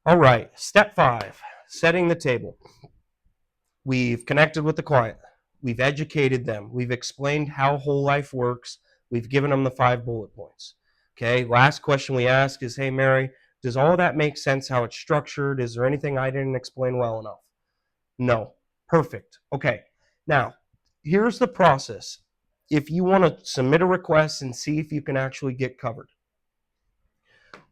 All right, step 5, setting the table. We've connected with the client. We've educated them. We've explained how whole life works. We've given them the 5 bullet points. Okay, last question we ask is, hey, Mary, does all that make sense how it's structured? Is there anything I didn't explain well enough? No. Perfect. Okay, now here's the process. If you want to submit a request and see if you can actually get covered,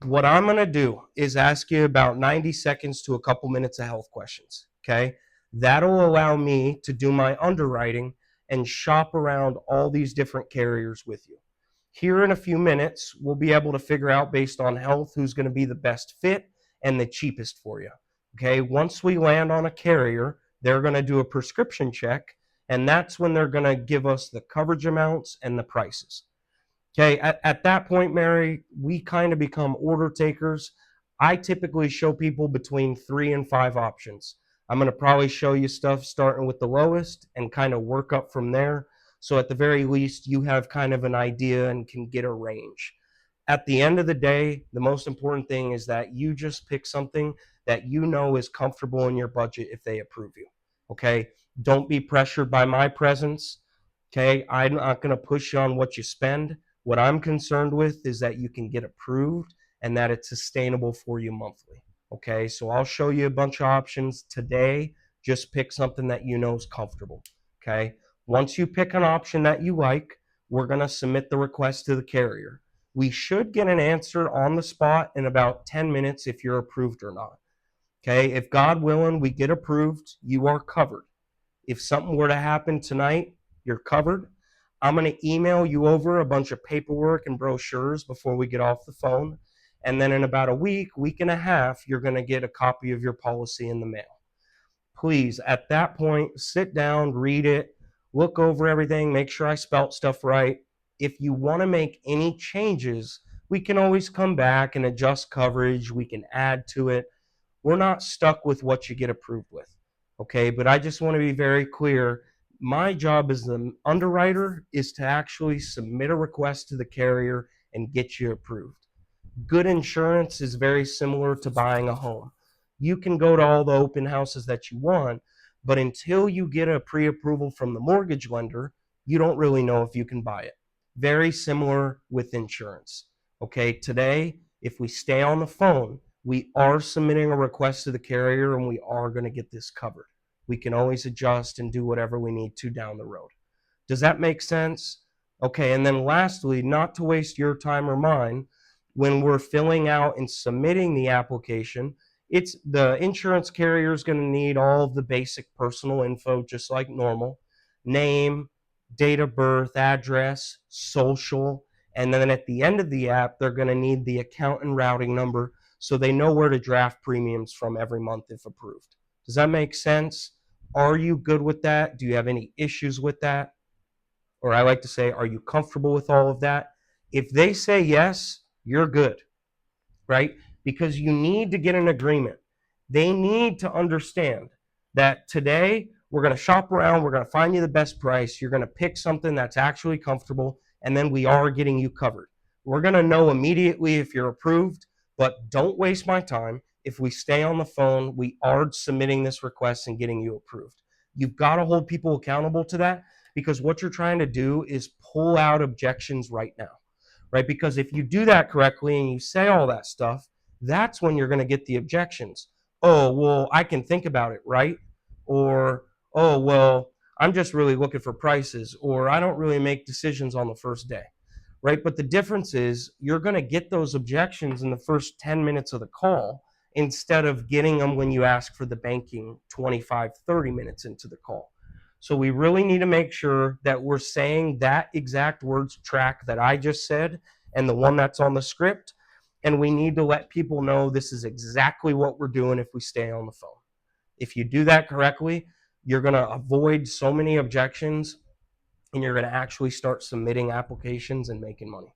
what I'm going to do is ask you about 90 seconds to a couple minutes of health questions. Okay. That'll allow me to do my underwriting and shop around all these different carriers with you. Here in a few minutes, we'll be able to figure out based on health who's going to be the best fit and the cheapest for you. Okay. Once we land on a carrier, they're going to do a prescription check, and that's when they're going to give us the coverage amounts and the prices. Okay, at that point, Mary, we kind of become order takers. I typically show people between 3 and 5 options. I'm going to probably show you stuff starting with the lowest and kind of work up from there. So at the very least, you have kind of an idea and can get a range. At the end of the day, the most important thing is that you just pick something that you know is comfortable in your budget if they approve you. Okay, don't be pressured by my presence. Okay, I'm not going to push you on what you spend. What I'm concerned with is that you can get approved and that it's sustainable for you monthly. Okay, so I'll show you a bunch of options today. Just pick something that you know is comfortable. Okay, once you pick an option that you like, we're going to submit the request to the carrier. We should get an answer on the spot in about 10 minutes if you're approved or not. Okay, if God willing, we get approved, you are covered. If something were to happen tonight, you're covered. I'm going to email you over a bunch of paperwork and brochures before we get off the phone. And then in about a week and a half, you're going to get a copy of your policy in the mail. Please, at that point, sit down, read it, look over everything, make sure I spelt stuff right. If you want to make any changes, we can always come back and adjust coverage. We can add to it. We're not stuck with what you get approved with. Okay, but I just want to be very clear. My job as the underwriter is to actually submit a request to the carrier and get you approved. Good insurance is very similar to buying a home. You can go to all the open houses that you want, but until you get a pre-approval from the mortgage lender, you don't really know if you can buy it. Very similar with insurance. Okay, today, if we stay on the phone, we are submitting a request to the carrier and we are going to get this covered. We can always adjust and do whatever we need to down the road. Does that make sense? Okay, and then lastly, not to waste your time or mine, when we're filling out and submitting the application, it's the insurance carrier is going to need all of the basic personal info just like normal: name, date of birth, address, social, and then at the end of the app they're going to need the account and routing number so they know where to draft premiums from every month if approved. Does that make sense? Are you good with that? Do you have any issues with that? Or I like to say, are you comfortable with all of that? If they say yes, you're good, right? Because you need to get an agreement. They need to understand that today we're going to shop around, we're going to find you the best price, you're going to pick something that's actually comfortable, and then we are getting you covered. We're going to know immediately if you're approved, but don't waste my time. If we stay on the phone, we are submitting this request and getting you approved. You've got to hold people accountable to that, because what you're trying to do is pull out objections right now, right? Because if you do that correctly and you say all that stuff, that's when you're going to get the objections. Oh, well, I can think about it, right? Or, oh, well, I'm just really looking for prices, or I don't really make decisions on the first day, right? But the difference is you're going to get those objections in the first 10 minutes of the call instead of getting them when you ask for the banking 25, 30 minutes into the call. So we really need to make sure that we're saying that exact words track that I just said and the one that's on the script. And we need to let people know this is exactly what we're doing if we stay on the phone. If you do that correctly, you're going to avoid so many objections and you're going to actually start submitting applications and making money.